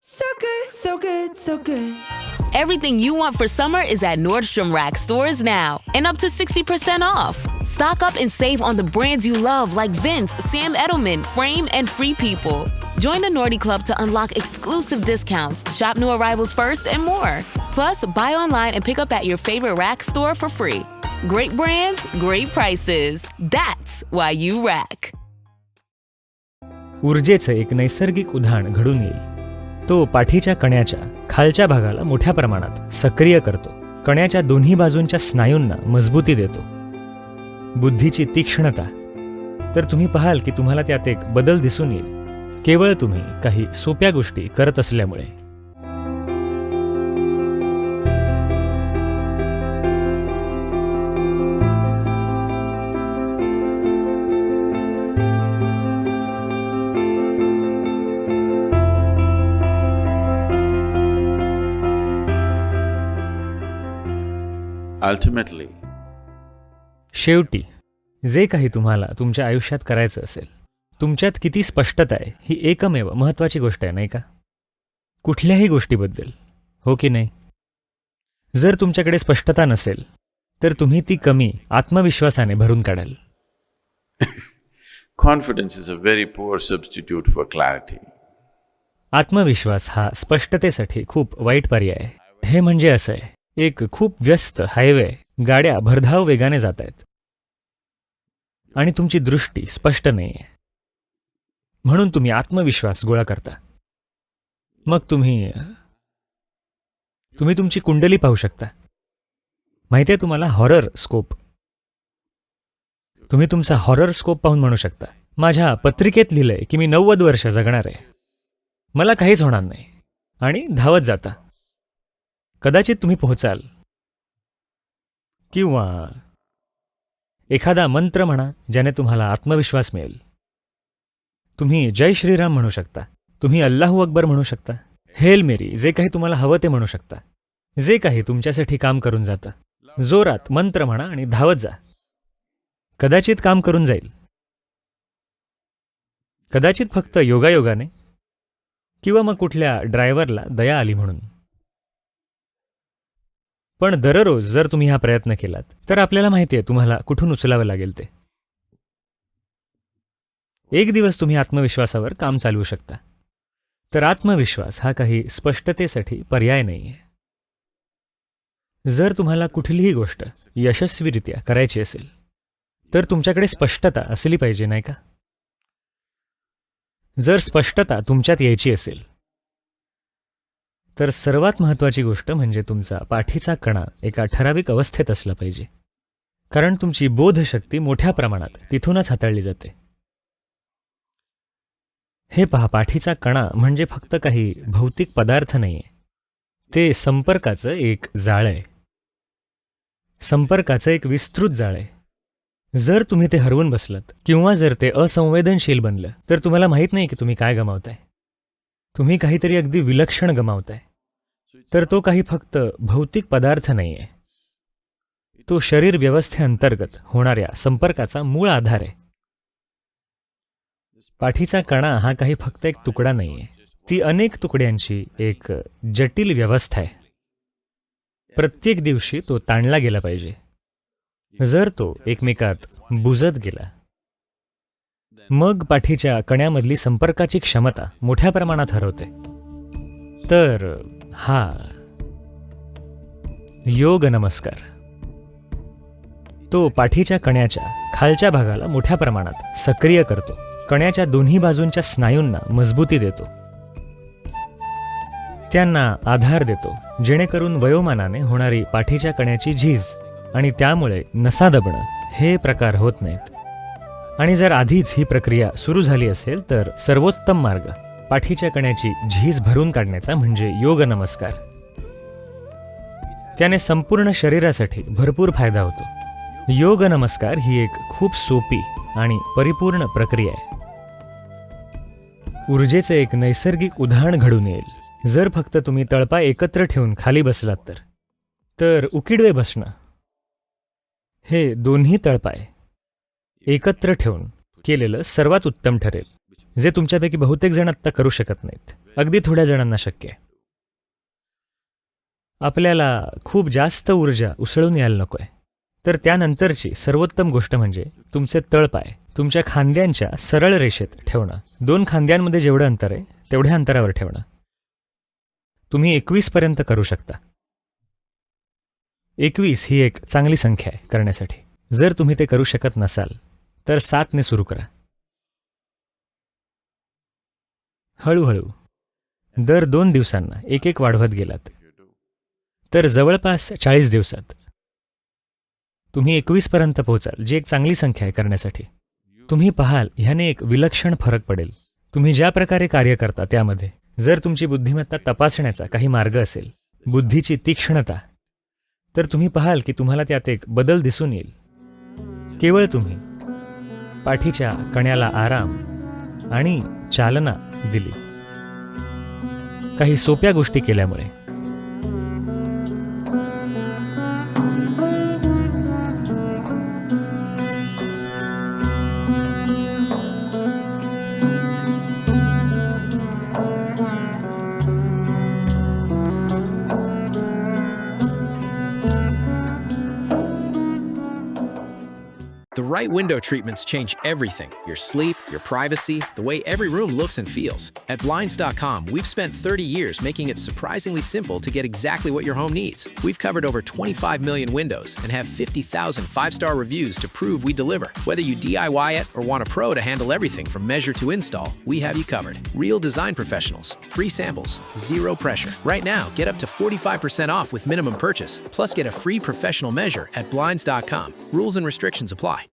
So good, so good, so good. Everything you want for summer is at Nordstrom Rack stores now and up to 60% off. Stock up and save on the brands you love like Vince, Sam Edelman, Frame, and Free People. Join the Nordy Club to unlock exclusive discounts, shop new arrivals first, and more. Plus, buy online and pick up at your favorite Rack store for free. Great brands, great prices. That's why you Rack. ऊर्जेचं एक नैसर्गिक उधाण घडून येईल. तो पाठीच्या कण्याच्या खालच्या भागाला मोठ्या प्रमाणात सक्रिय करतो. कण्याच्या दोन्ही बाजूंच्या स्नायूंना मजबूती देतो. बुद्धीची तीक्ष्णता, तर तुम्ही पाहाल की तुम्हाला त्यात एक बदल दिसून येईल, केवळ तुम्ही काही सोप्या गोष्टी करत असल्यामुळे. Ultimately, शेवटी जे काही तुम्हाला तुमच्या आयुष्यात करायचं असेल, तुमच्यात किती स्पष्टता आहे ही एकमेव महत्त्वाची गोष्ट आहे, नाही का? कुठल्याही गोष्टीबद्दल, हो की नाही? जर तुमच्याकडे स्पष्टता नसेल तर तुम्ही ती कमी आत्मविश्वासाने भरून काढाल. confidence is a very poor substitute for clarity. आत्मविश्वास हा स्पष्टतेसाठी खूप वाईट पर्याय आहे. हे म्हणजे असं आहे, एक खूप व्यस्त हायवे, गाड्या भरधाव वेगाने जात आहेत आणि तुमची दृष्टी स्पष्ट नाही आहे, म्हणून तुम्ही आत्मविश्वास गोळा करता. मग तुम्ही तुमची कुंडली पाहू शकता. माहिती आहे तुम्हाला हॉरर स्कोप? तुम्ही तुमचा हॉरर स्कोप पाहून म्हणू शकता, माझ्या पत्रिकेत लिहिलंय की मी 90 वर्ष जगणार आहे, मला काहीच होणार नाही, आणि धावत जाता. कदाचित तुम्ही पोहोचाल. किंवा एखादा मंत्र म्हणा ज्याने तुम्हाला आत्मविश्वास मिळेल. तुम्ही जय श्रीराम म्हणू शकता, तुम्ही अल्लाहू अकबर म्हणू शकता, हेल मेरी, जे काही तुम्हाला हवं ते म्हणू शकता. जे काही तुमच्यासाठी काम करून जातं, जोरात मंत्र म्हणा आणि धावत जा. कदाचित काम करून जाईल, कदाचित फक्त योगायोगाने, किंवा मग कुठल्या ड्रायव्हरला दया आली म्हणून. पण दररोज जर तुम्ही हा प्रयत्न केलात तर आपल्याला माहिती आहे तुम्हाला कुठून उचलावं लागेल ते. एक दिवस तुम्ही आत्मविश्वासावर काम चालवू शकता. तर आत्मविश्वास हा काही स्पष्टतेसाठी पर्याय नाही आहे. जर तुम्हाला कुठलीही गोष्ट यशस्वीरित्या करायची असेल तर तुमच्याकडे स्पष्टता असली पाहिजे, नाही का? जर स्पष्टता तुमच्यात यायची असेल तर सर्वात महत्त्वाची गोष्ट म्हणजे तुमचा पाठीचा कणा एका ठराविक अवस्थेत असला पाहिजे, कारण तुमची बोधशक्ती मोठ्या प्रमाणात तिथूनच हाताळली जाते. हे पहा, पाठीचा कणा म्हणजे फक्त काही भौतिक पदार्थ नाहीये, ते संपर्काचं एक जाळं आहे, संपर्काचं एक विस्तृत जाळं आहे. जर तुम्ही ते हरवून बसलात किंवा जर ते असंवेदनशील बनलं तर तुम्हाला माहीत नाही की तुम्ही काय गमावताय. तुम्ही काहीतरी अगदी विलक्षण गमावताय. तर तो काही फक्त भौतिक पदार्थ नाहीये, तो शरीर व्यवस्थेअंतर्गत होणाऱ्या संपर्काचा मूळ आधार आहे. पाठीचा कणा हा काही फक्त एक तुकडा नाहीये, ती अनेक तुकड्यांची एक जटिल व्यवस्था आहे. प्रत्येक दिवशी तो ताणला गेला पाहिजे. जर तो एकमेकात बुजत गेला मग पाठीच्या कण्यामधली संपर्काची क्षमता मोठ्या प्रमाणात हरवते. तर हा योग नमस्कार, तो पाठीच्या कण्याच्या खालच्या भागाला मोठ्या प्रमाणात सक्रिय करतो. कण्याच्या दोन्ही बाजूंच्या स्नायूंना मजबूती देतो, त्यांना आधार देतो, जेणेकरून वयोमानाने होणारी पाठीच्या कण्याची झीज आणि त्यामुळे नसा दबणं हे प्रकार होत नाहीत. आणि जर आधीच ही प्रक्रिया सुरू झाली असेल तर सर्वोत्तम मार्ग पाठीच्या कण्याची झीज भरून काढण्याचा म्हणजे योग नमस्कार. त्याने संपूर्ण शरीरासाठी भरपूर फायदा होतो. योग नमस्कार ही एक खूप सोपी आणि परिपूर्ण प्रक्रिया आहे. ऊर्जेचं एक नैसर्गिक उधाण घडून येईल जर फक्त तुम्ही तळपाय एकत्र ठेवून खाली बसलात तर उकिडवे बसणं हे दोन्ही तळपाय एकत्र ठेवून केलेलं सर्वात उत्तम ठरेल, जे तुमच्यापैकी बहुतेक जण आत्ता करू शकत नाहीत. अगदी थोड्या जणांना शक्य आहे. आपल्याला खूप जास्त ऊर्जा उसळून यायला नकोय, तर त्यानंतरची सर्वोत्तम गोष्ट म्हणजे तुमचे तळपाय तुमच्या खांद्यांच्या सरळ रेषेत ठेवणं. 2 खांद्यांमध्ये जेवढं अंतर आहे तेवढ्या अंतरावर ठेवणं. तुम्ही 21 पर्यंत करू शकता. 21 ही एक चांगली संख्या आहे करण्यासाठी. जर तुम्ही ते करू शकत नसाल तर 7 ने सुरू करा. हळूहळू दर 2 दिवसांना एक वाढवत गेलात तर जवळपास 40 दिवसात तुम्ही 21 पर्यंत पोहोचाल, जी एक चांगली संख्या आहे करण्यासाठी. तुम्ही पाहाल ह्याने एक विलक्षण फरक पडेल. तुम्ही ज्या प्रकारे कार्य करता त्यामध्ये जर तुमची बुद्धिमत्ता तपासण्याचा काही मार्ग असेल, बुद्धीची तीक्ष्णता, तर तुम्ही पाहाल की तुम्हाला त्यात एक बदल दिसून येईल. केवळ तुम्ही पाठीच्या कण्याला आराम आणि चालना दिली, काही सोप्या गोष्टी केल्यामुळे. The right window treatments change everything: your sleep, your privacy, the way every room looks and feels. At Blinds.com, we've spent 30 years making it surprisingly simple to get exactly what your home needs. We've covered over 25 million windows and have 50,000 5-star reviews to prove we deliver. Whether you DIY it or want a pro to handle everything from measure to install, we have you covered. Real design professionals, free samples, zero pressure. Right now, get up to 45% off with minimum purchase, plus get a free professional measure at Blinds.com. Rules and restrictions apply.